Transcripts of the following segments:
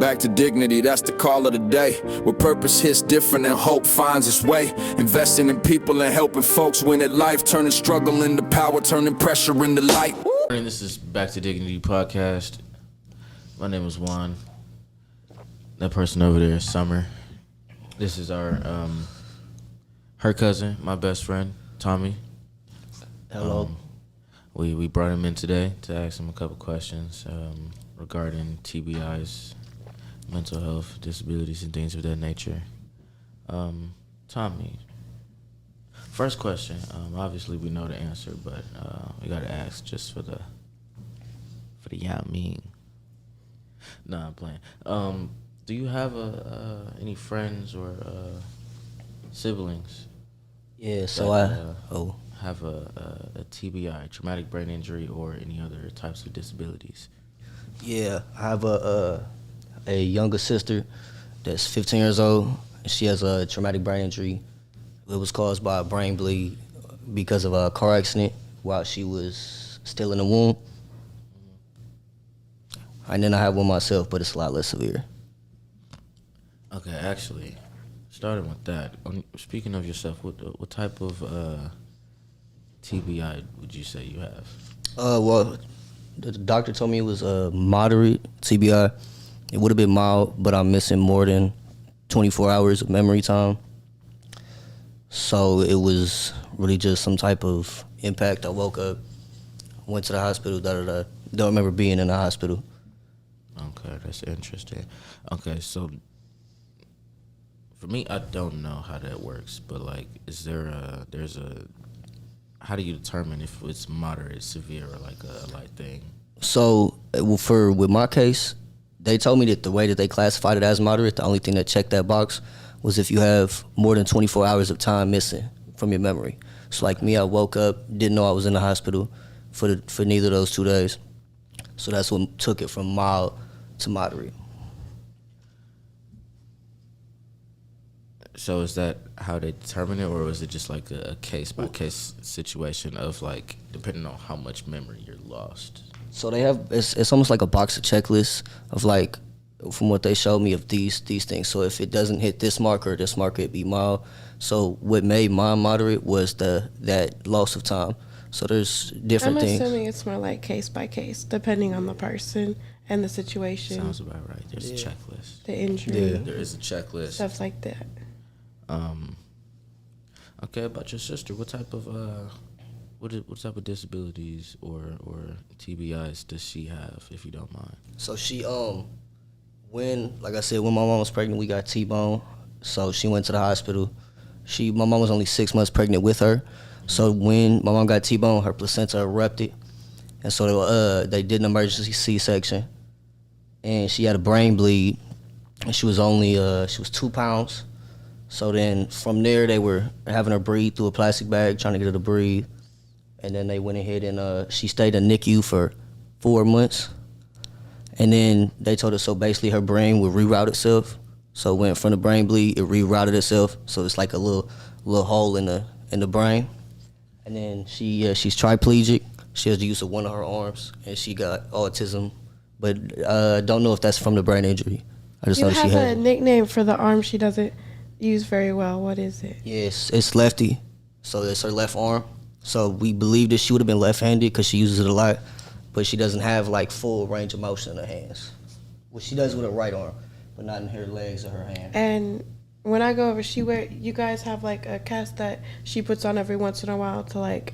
Back to dignity, that's the call of the day. Where purpose hits different and hope finds its way. Investing in people and helping folks win at life. Turning struggle into power, turning pressure into light. This is Back to Dignity podcast. My name is Juan. That person over there is Summer. This is our her cousin, my best friend, Tommy. Hello. We brought him in today to ask him a couple questions regarding TBIs, mental health, disabilities, and things of that nature. Tommy, first question. Obviously, we know the answer, but we gotta ask just for the Yameen. Nah, I'm playing. Do you have any friends or siblings? Yeah, so that, have a TBI, traumatic brain injury, or any other types of disabilities? Yeah, I have a younger sister that's 15 years old. She has a traumatic brain injury. It was caused by a brain bleed because of a car accident while she was still in the womb. And then I have one myself, but it's a lot less severe. Okay, actually, starting with that, speaking of yourself, what type of TBI would you say you have? Well, the doctor told me it was a moderate TBI. It would have been mild, but I'm missing more than 24 hours of memory time. So it was really just some type of impact. I woke up, went to the hospital, Don't remember being in the hospital. Okay, that's interesting. Okay, so for me, I don't know how that works, but like, how do you determine if it's moderate, severe, or like a light thing? So with my case, they told me that the way that they classified it as moderate, the only thing that checked that box was if you have more than 24 hours of time missing from your memory. So like me, I woke up, didn't know I was in the hospital for neither of those 2 days. So that's what took it from mild to moderate. So is that how they determine it, or is it just like a case-by-case situation of like, depending on how much memory you're lost? So they have, it's almost like a box of checklists of like, from what they showed me, of these things. So if it doesn't hit this marker, it'd be mild. So what made mine moderate was that loss of time. So there's different things. I'm assuming it's more like case by case, depending on the person and the situation. Sounds about right. There's a checklist. The injury. Yeah. There is a checklist. Stuff like that. Okay, about your sister, what type of disabilities or TBIs does she have, if you don't mind? So she when my mom was pregnant, we got T-bone. So she went to the hospital. My mom was only 6 months pregnant with her. So when my mom got T-bone, her placenta erupted, and so they did an emergency C-section, and she had a brain bleed, and she was 2 pounds. So then from there, they were having her breathe through a plastic bag, trying to get her to breathe. And then they went ahead and she stayed in NICU for 4 months. And then they told her, so basically her brain would reroute itself. So it went from the brain bleed, it rerouted itself. So it's like a little hole in the brain. And then she's triplegic. She has the use of one of her arms, and she got autism. But don't know if that's from the brain injury. I just know she has had a nickname for the arm she doesn't use very well. What is it? Yes, it's lefty. So it's her left arm. So we believe that she would have been left-handed because she uses it a lot, but she doesn't have like full range of motion in her hands. Well, she does with her right arm, but not in her legs or her hand. And when I go over, you guys have like a cast that she puts on every once in a while to like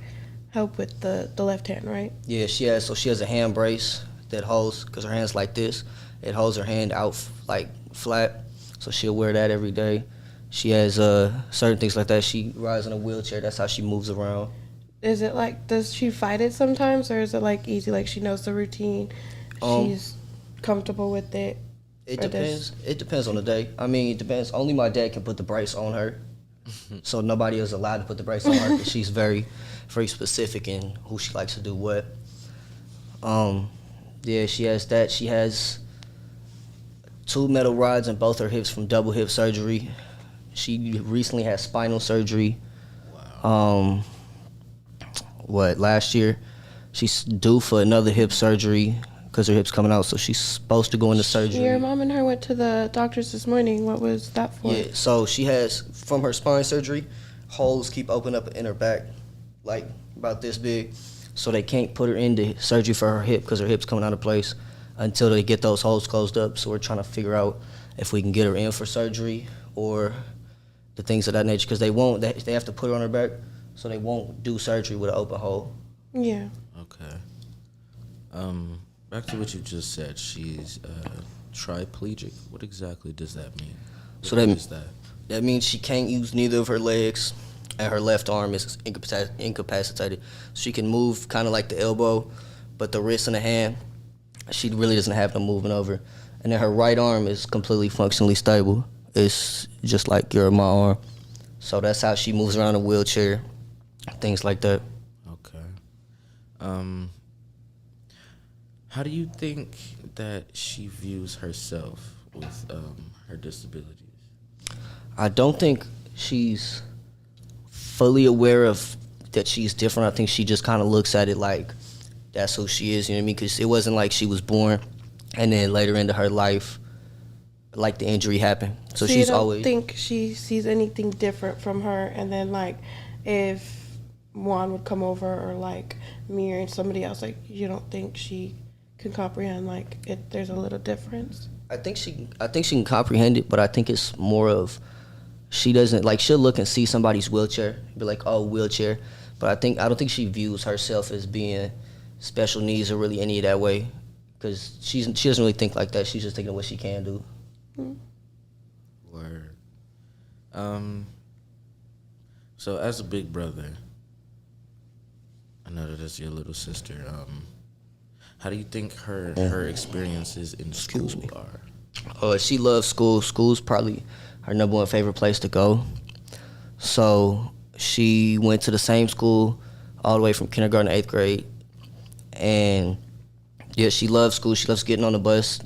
help with the left hand, right? Yeah, she has a hand brace that holds, because her hand's like this, it holds her hand out like flat, so she'll wear that every day. She has certain things like that. She rides in a wheelchair. That's how she moves around. Is it like, does she fight it sometimes, or is it like easy, like she knows the routine, she's comfortable with it? It depends. It depends on the day. I mean, it depends. Only my dad can put the brace on her, so nobody is allowed to put the brace on her because she's very, very specific in who she likes to do what. Yeah, she has that. She has 2 metal rods in both her hips from double hip surgery. She recently had spinal surgery. Wow. Last year? She's due for another hip surgery because her hip's coming out. So she's supposed to go into surgery. Your mom and her went to the doctors this morning. What was that for? Yeah, so she has, from her spine surgery, holes keep opening up in her back, like about this big. So they can't put her into surgery for her hip because her hip's coming out of place until they get those holes closed up. So we're trying to figure out if we can get her in for surgery or the things of that nature, because they have to put her on her back, so they won't do surgery with an open hole. Yeah. Okay. Back to what you just said. She's triplegic. What exactly does that mean? So What is that? That means she can't use neither of her legs, and her left arm is incapacitated. She can move kind of like the elbow, but the wrist and the hand, she really doesn't have no moving over. And then her right arm is completely functionally stable. It's just like my arm. So that's how she moves around in a wheelchair, things like that. Okay. How do you think that she views herself with her disabilities? I don't think she's fully aware of that she's different. I think she just kind of looks at it like that's who she is, you know what I mean? Because it wasn't like she was born and then later into her life, like the injury happened. So she's you don't always. think she sees anything different from her, and then like if Juan would come over or like me or somebody else, like you don't think she can comprehend like there's a little difference? I think she can comprehend it, but I think it's more of she doesn't like she'll look and see somebody's wheelchair, be like, oh, wheelchair. But I don't think she views herself as being special needs or really any of that way, because she doesn't really think like that. She's just thinking of what she can do. Word. So as a big brother, I know that it's your little sister. How do you think her experiences in school are? She loves school. School's probably her number one favorite place to go. So she went to the same school all the way from kindergarten to 8th grade. And yeah, she loves school. She loves getting on the bus.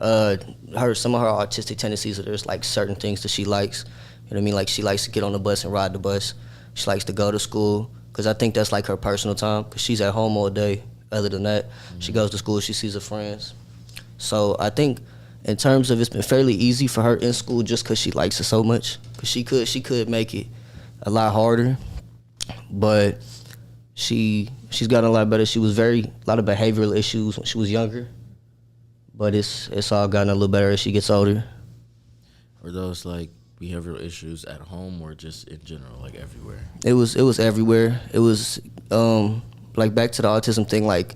Some of her autistic tendencies are there's like certain things that she likes. You know what I mean? Like she likes to get on the bus and ride the bus. She likes to go to school because I think that's like her personal time, because she's at home all day. Other than that, she goes to school, she sees her friends. So I think in terms of it's been fairly easy for her in school just because she likes it so much. Because she could make it a lot harder, but she's gotten a lot better. She was a lot of behavioral issues when she was younger, but it's all gotten a little better as she gets older. Were those like behavioral issues at home or just in general, like everywhere? It was everywhere. It was like back to the autism thing. Like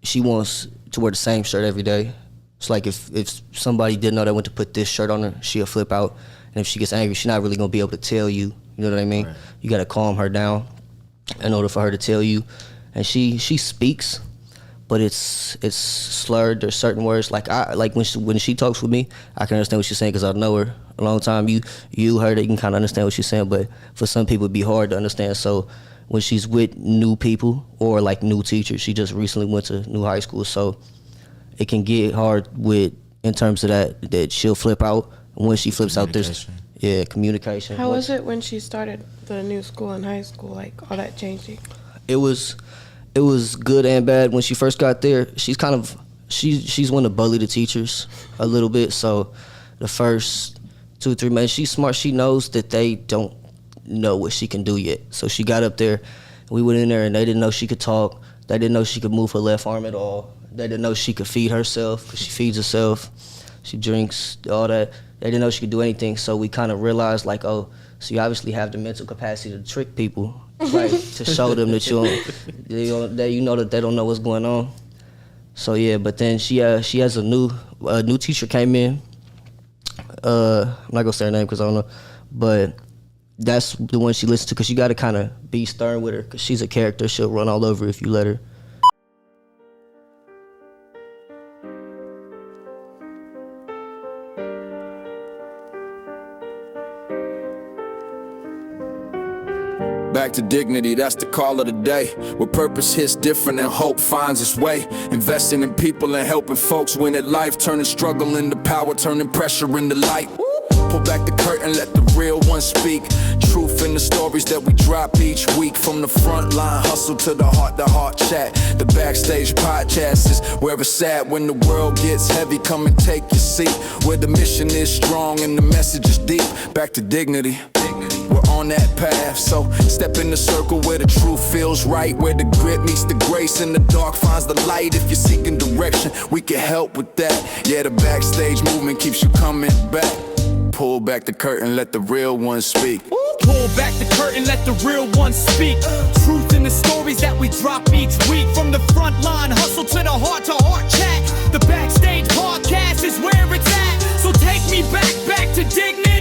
she wants to wear the same shirt every day. It's like if somebody didn't know they went to put this shirt on her, she'll flip out. And if she gets angry, she's not really gonna be able to tell you. You know what I mean? Right. You gotta calm her down in order for her to tell you. And she speaks, but it's slurred. There's certain words like when she talks with me, I can understand what she's saying because I know her a long time. You heard it, you can kind of understand what she's saying, but for some people it'd be hard to understand. So when she's with new people or like new teachers, she just recently went to new high school, so it can get hard in terms of that she'll flip out. And when she flips out, there's communication. How was it when she started the new school in high school, like all that changing? It was good and bad. When she first got there, she's one to bully the teachers a little bit. So the first 2-3 months, she's smart. She knows that they don't know what she can do yet. So she got up there, we went in there, and they didn't know she could talk. They didn't know she could move her left arm at all. They didn't know she could feed herself, because she feeds herself. She drinks, all that. They didn't know she could do anything. So we kind of realized, like, oh, so you obviously have the mental capacity to trick people, right? To show them that you know that they don't know what's going on. So yeah, but then she has a new teacher came in. I'm not gonna say her name because I don't know, but that's the one she listens to, because you got to kind of be stern with her, because she's a character. She'll run all over if you let her. Back to dignity, that's the call of the day. Where purpose hits different and hope finds its way. Investing in people and helping folks win at life. Turning struggle into power, turning pressure into light. Pull back the curtain, let the real ones speak. Truth in the stories that we drop each week. From the front line hustle to the heart chat. The backstage podcast is where it's at. When the world gets heavy, come and take your seat. Where the mission is strong and the message is deep. Back to dignity. We're on that path, so step in the circle where the truth feels right. Where the grit meets the grace and the dark finds the light. If you're seeking direction, we can help with that. Yeah, the backstage movement keeps you coming back. Pull back the curtain, let the real ones speak. Pull back the curtain, let the real ones speak. Truth in the stories that we drop each week. From the front line hustle to the heart chat. The backstage podcast is where it's at. So take me back to dignity.